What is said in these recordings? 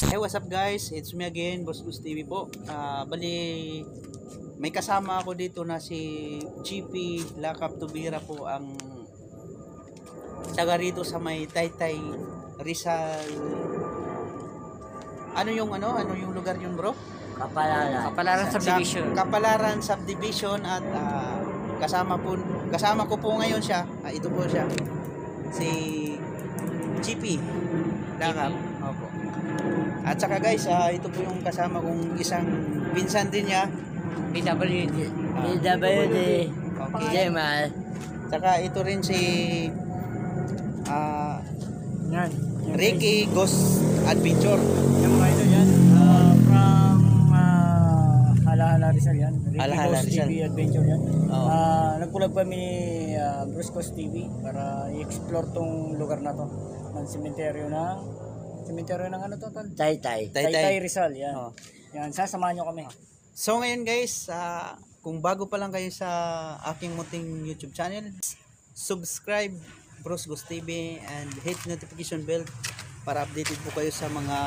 Hey, what's up guys? It's me again, Boss Gus TV po. Bali, may kasama ako dito na si GP Lakap Tubira po, ang taga rito sa may Taytay, Rizal. Ano yung lugar yun, bro? Kapalaran Subdivision. Kapalaran Subdivision. At kasama ko po ngayon siya. Ito po siya. Si GP Lakap. Opo. At saka guys, ito po yung kasama kong isang pinsan din niya. PWD. Okay. Jemal. Saka ito rin si Yan. Ricky Ghost Adventure. Yung mga ito yan. From Halahala Rizal yan. Ricky Halahala Ghost Rizal. TV Adventure yan. Oo. Nagkulab kami ni Bruce Ghost TV para i-explore tong lugar na to. Ng sementeryo ng ano to, Tol? Taytay. Taytay Rizal. Yan. Oo. Yan. Sasamahan nyo kami. So ngayon guys, kung bago pa lang kayo sa aking munting YouTube channel, subscribe Bruce Ghost TV and hit notification bell para updated po kayo sa mga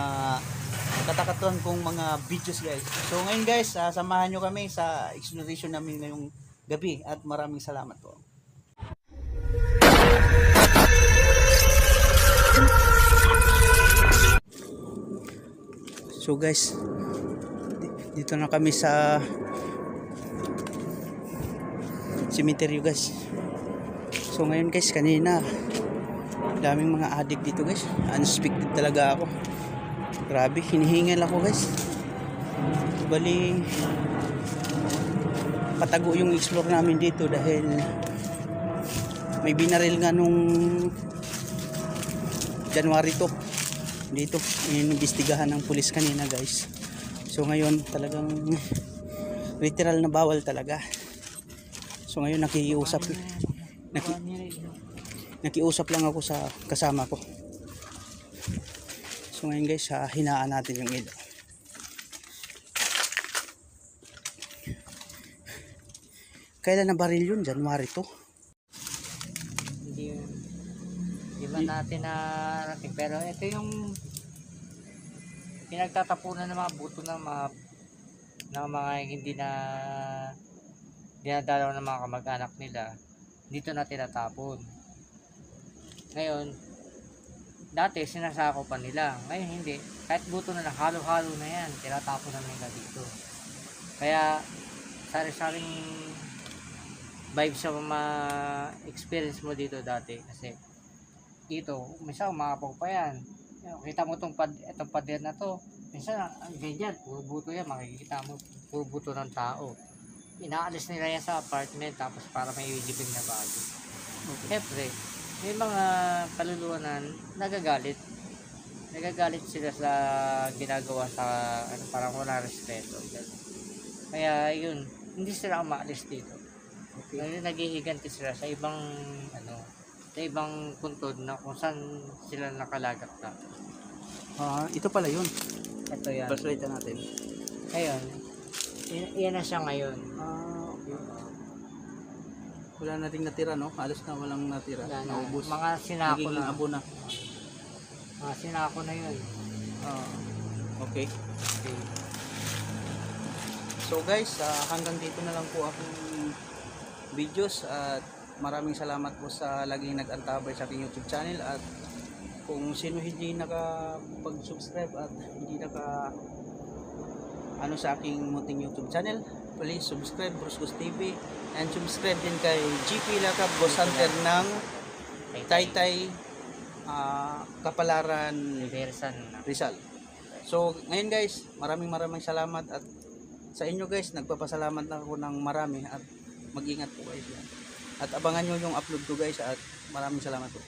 katakatuhan kong mga videos guys. So ngayon guys, samahan nyo kami sa exploration namin ngayong gabi at maraming salamat po. So guys, dito na kami sa cemetery guys. So ngayon guys, kanina daming mga adik dito guys. Unexpected talaga ako. Grabe, hinihingal ako guys. Bali, patago yung explore namin dito dahil may binaril nga nung January 2 dito, inimbestigahan ng pulis kanina guys. So ngayon talagang literal na bawal talaga. So ngayon nakiusap lang ako sa kasama ko. So ngayon guys, hinaan natin yung ilo. Kailan na baril yun? January 2? Hindi ba natin narating, pero ito yung pinagtatapunan ng mga buto ng mga hindi na dinadalaw ng mga kamag-anak nila. Dito na tinatapon. Ngayon, dati sinasako pa nila, ngayon hindi. Kahit buto na halo-halo na yan, tinatapon na nila dito. Kaya sari-saring vibe sa mga experience mo dito dati, kasi dito, minsan umakapag pa yan. Kita mo itong pader na to, minsan ang ganyan, puro buto yan, makikita mo, puro buto ng tao. Inaalis nila yan sa apartment, tapos para may libing na bago. Siyempre, may mga kaluluwa na nagagalit sila sa ginagawa sa parang wala respeto. Kaya yun, hindi sila umaalis dito. Ngayon naghihiganti sila sa ibang sa ibang puntod na kung saan sila nakalagak na. Ito pala yun. Ito yan. Flashlight natin. Ngayon, yan na siya ngayon. Okay. Wala na rin natira, no? Halos na walang natira. Naubos. Mga sinako Nagiging na. abo na. Mga sinako na yun. Okay. So guys, hanggang dito na lang po aking videos at maraming salamat po sa laging nag-antabay sa aking YouTube channel. At kung sino hindi nakapag-subscribe at hindi sa aking munting YouTube channel, please subscribe Bruce Ghost TV and subscribe din kay GP Lakap Ghost Hunter ng Taytay, Kapalaran Rizal. So ngayon guys, maraming salamat, at sa inyo guys, nagpapasalamat na ako ng marami, at mag-ingat po guys yan. At abangan nyo yung upload ko guys, at maraming salamat po.